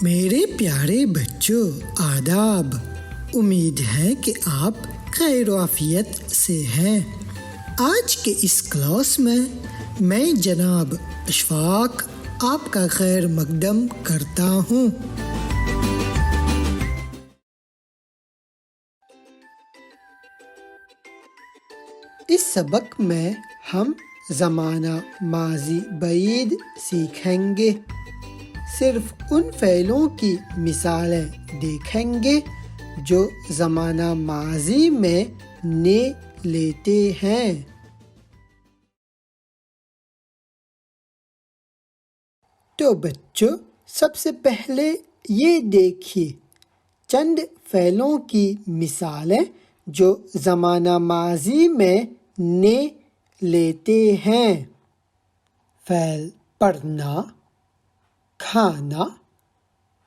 میرے پیارے بچوں آداب، امید ہے کہ آپ خیر و عافیت سے ہیں۔ آج کے اس کلاس میں جناب اشفاق آپ کا خیر مقدم کرتا ہوں۔ اس سبق میں ہم زمانہ ماضی بعید سیکھیں گے۔ صرف ان فعلوں کی مثالیں دیکھیں گے جو زمانہ ماضی میں نے لیتے ہیں۔ تو بچوں، سب سے پہلے یہ دیکھیے چند فعلوں کی مثالیں جو زمانہ ماضی میں نے لیتے ہیں۔ فعل پڑھنا، کھانا،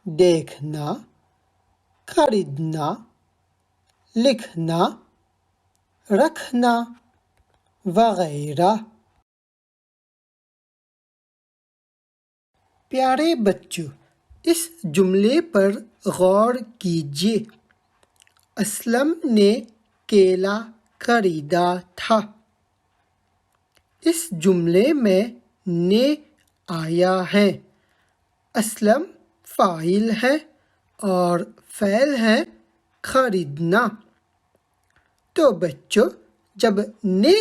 دیکھنا، خریدنا، لکھنا، رکھنا وغیرہ۔ پیارے بچوں، اس جملے پر غور کیجیے۔ اسلم نے کیلا خریدا تھا۔ اس جملے میں نے آیا ہے۔ اسلم فاعل ہے اور فعل ہے خریدنا۔ تو بچوں، جب نے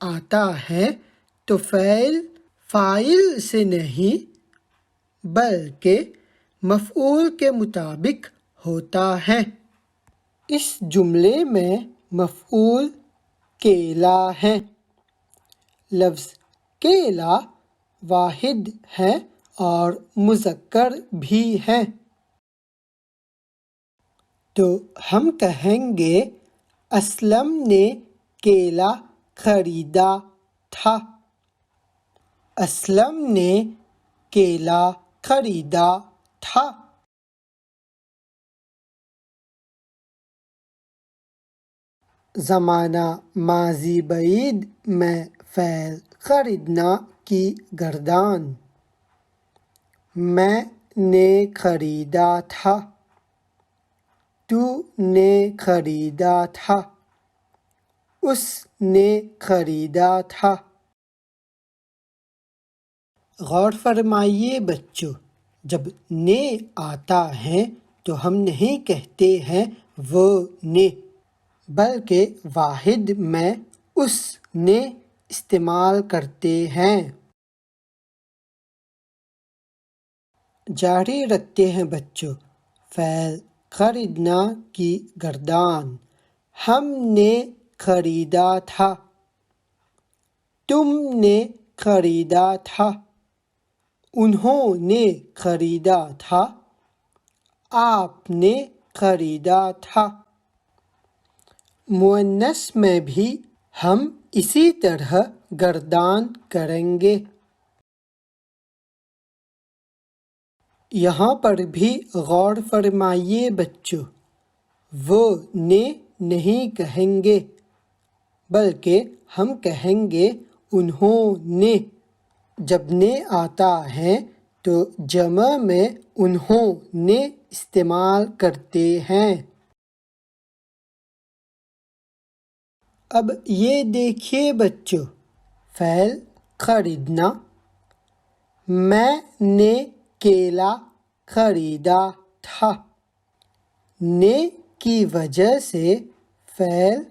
آتا ہے تو فعل فاعل سے نہیں بلکہ مفعول کے مطابق ہوتا ہے۔ اس جملے میں مفعول کیلا ہے۔ لفظ کیلا واحد ہے اور مذکر بھی ہے۔ تو ہم کہیں گے اسلم نے کیلا خریدا تھا۔ اسلم نے کیلا خریدا تھا۔ زمانہ ماضی بعید میں فعل خریدنا کی گردان۔ میں نے خریدا تھا، تو نے خریدا تھا، اس نے خریدا تھا۔ غور فرمائیے بچوں، جب نے آتا ہے تو ہم نہیں کہتے ہیں وہ نے، بلکہ واحد میں اس نے استعمال کرتے ہیں۔ جاری رکھتے ہیں بچوں۔ فعل خریدنا کی گردان۔ ہم نے خریدا تھا، تم نے خریدا تھا، انہوں نے خریدا تھا، آپ نے خریدا تھا۔ مؤنث میں بھی ہم اسی طرح گردان کریں گے۔ یہاں پر بھی غور فرمائیے بچوں، وہ نے نہیں کہیں گے بلکہ ہم کہیں گے انہوں نے۔ جب نے آتا ہے تو جمع میں انہوں نے استعمال کرتے ہیں۔ اب یہ دیکھیے بچوں، فعل خریدنا۔ میں نے کیلا خریدا تھا۔ نے کی وجہ سے فعل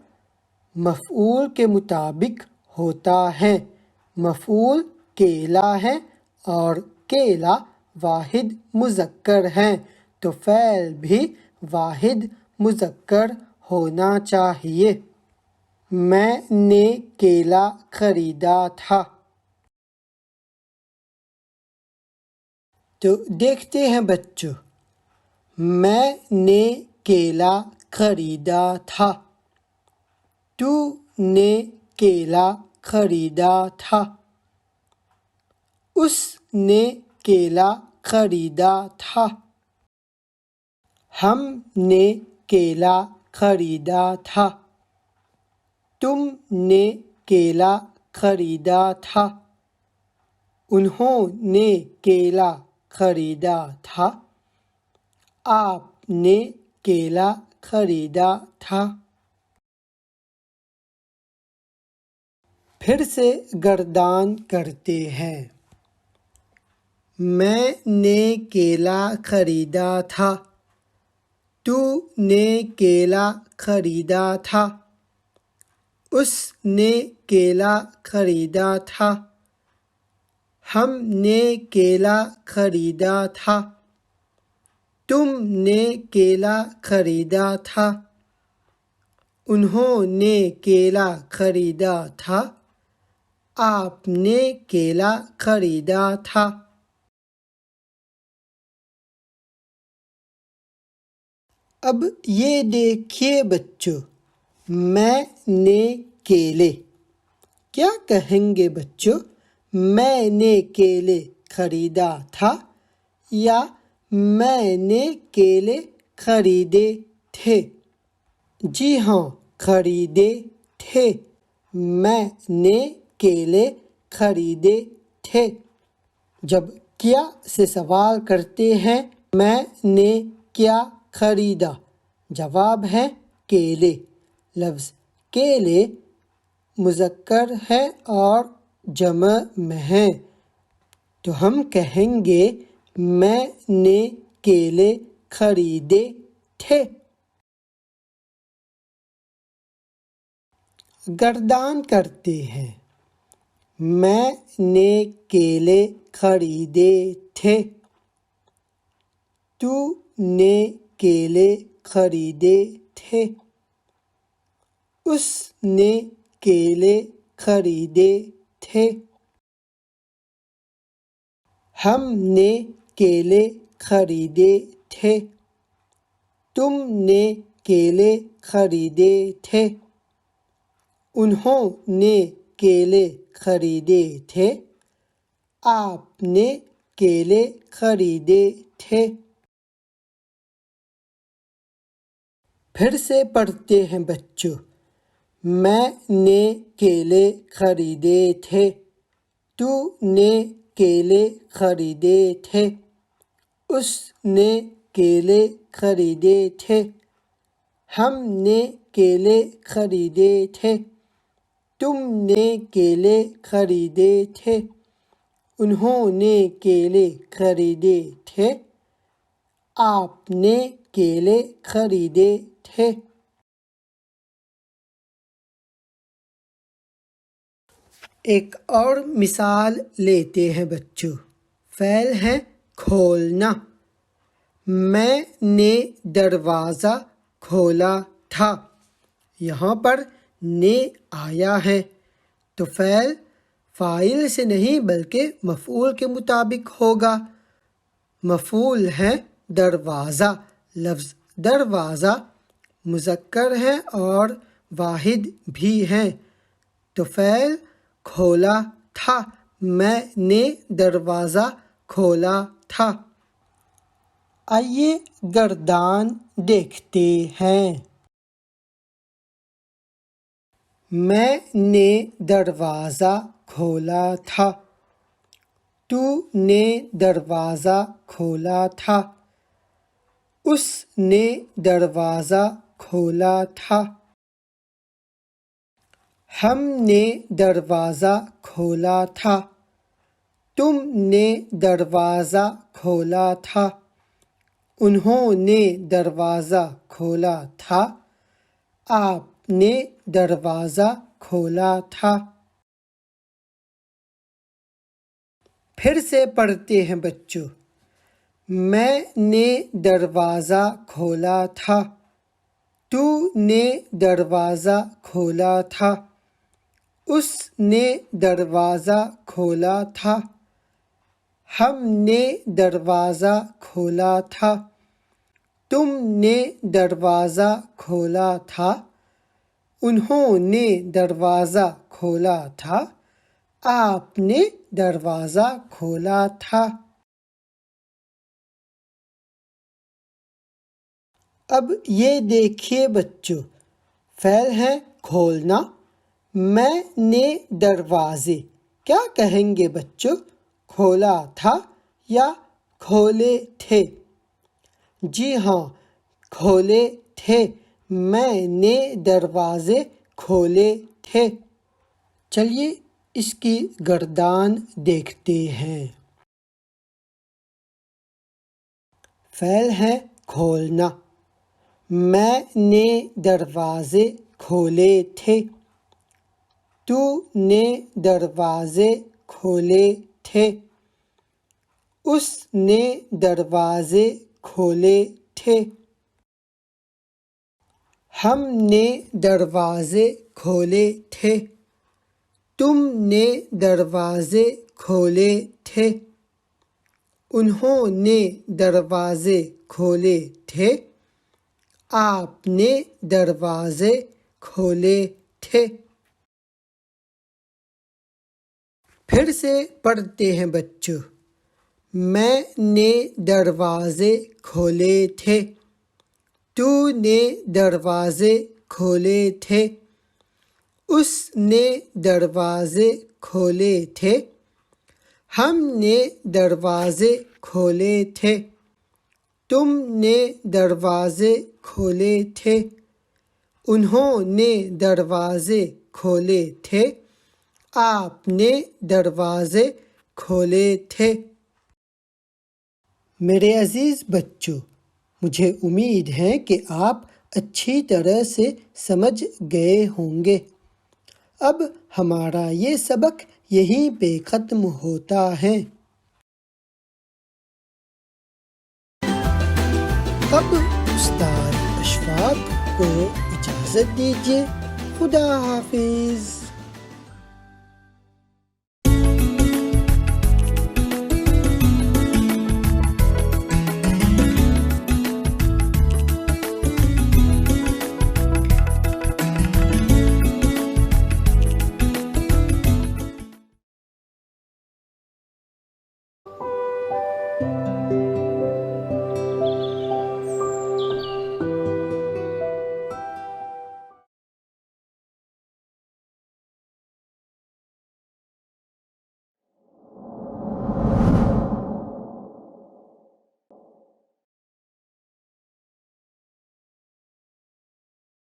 مفعول کے مطابق ہوتا ہے۔ مفعول کیلا ہے اور کیلا واحد مذکر ہے، تو فعل بھی واحد مذکر ہونا چاہیے۔ میں نے کیلا خریدا تھا۔ تو دیکھتے ہیں بچوں، میں نے کیلا خریدا تھا، تو نے کیلا خریدا تھا، اس نے کیلا خریدا تھا، ہم نے کیلا خریدا تھا، تم نے کیلا خریدا تھا، انہوں نے کیلا خریدا تھا، آپ نے کیلا خریدا تھا۔ پھر سے گردان کرتے ہیں۔ میں نے کیلا خریدا تھا۔ تو نے کیلا خریدا تھا۔ اس نے کیلا خریدا تھا۔ ہم نے کیلا خریدا تھا۔ تم نے کیلا خریدا تھا۔ انہوں نے کیلا خریدا تھا۔ آپ نے کیلا خریدا تھا۔ اب یہ دیکھیے بچوں، میں نے کیلے، کیا کہیں گے بچوں؟ میں نے کیلے خریدا تھا یا میں نے کیلے خریدے تھے؟ جی ہاں، خریدے تھے۔ میں نے کیلے خریدے تھے۔ جب کیا سے سوال کرتے ہیں، میں نے کیا خریدا، جواب ہے کیلے۔ لفظ کیلے مذکر ہے اور جمع میں ہے، تو ہم کہیں گے میں نے کیلے خریدے تھے۔ گردان کرتے ہیں۔ میں نے کیلے خریدے تھے۔ تو نے کیلے خریدے تھے۔ اس نے کیلے خریدے تھے۔ ہم نے کیلے خریدے تھے۔ تم نے کیلے خریدے تھے۔ انہوں نے کیلے خریدے تھے۔ آپ نے کیلے خریدے تھے۔ پھر سے پڑھتے ہیں بچوں، میں نے کیلے خریدے تھے۔ تو نے کیلے خریدے تھے۔ اس نے کیلے خریدے تھے۔ ہم نے کیلے خریدے تھے۔ تم نے کیلے خریدے تھے۔ انہوں نے کیلے خریدے تھے۔ آپ نے کیلے خریدے تھے۔ ایک اور مثال لیتے ہیں بچوں۔ فعل ہے کھولنا۔ میں نے دروازہ کھولا تھا۔ یہاں پر نے آیا ہے تو فعل فاعل سے نہیں بلکہ مفعول کے مطابق ہوگا۔ مفعول ہے دروازہ۔ لفظ دروازہ مذکر ہے اور واحد بھی ہے، تو فعل کھولا تھا۔ میں نے دروازہ کھولا تھا۔ آئیے گردان دیکھتے ہیں۔ میں نے دروازہ کھولا تھا۔ تو نے دروازہ کھولا تھا۔ اس نے دروازہ کھولا تھا۔ ہم نے دروازہ کھولا تھا۔ تم نے دروازہ کھولا تھا۔ انہوں نے دروازہ کھولا تھا۔ آپ نے دروازہ کھولا تھا۔ پھر سے پڑھتے ہیں بچوں، میں نے دروازہ کھولا تھا۔ تو نے دروازہ کھولا تھا۔ اس نے دروازہ کھولا تھا۔ ہم نے دروازہ کھولا تھا۔ تم نے دروازہ کھولا تھا۔ انہوں نے دروازہ کھولا تھا۔ آپ نے دروازہ کھولا تھا۔ اب یہ دیکھیے بچوں، فعل ہے کھولنا۔ میں نے دروازے، کیا کہیں گے بچوں؟ کھولا تھا یا کھولے تھے؟ جی ہاں کھولے تھے میں نے دروازے کھولے تھے چلیے اس کی گردان دیکھتے ہیں فعل ہے کھولنا میں نے دروازے کھولے تھے تو نے دروازے کھولے تھے اس نے دروازے کھولے تھے ہم نے دروازے کھولے تھے تم نے دروازے کھولے تھے انہوں نے دروازے کھولے تھے آپ نے دروازے کھولے تھے پھر سے پڑھتے ہیں بچوں میں نے دروازے کھولے تھے تو نے دروازے کھولے تھے اس نے دروازے کھولے تھے ہم نے دروازے کھولے تھے تم نے دروازے کھولے تھے انہوں نے دروازے کھولے تھے آپ نے دروازے کھولے تھے میرے عزیز بچوں مجھے امید ہے کہ آپ اچھی طرح سے سمجھ گئے ہوں گے اب ہمارا یہ سبق یہیں پہ ختم ہوتا ہے اب استاد اشفاق کو اجازت دیجیے خدا حافظ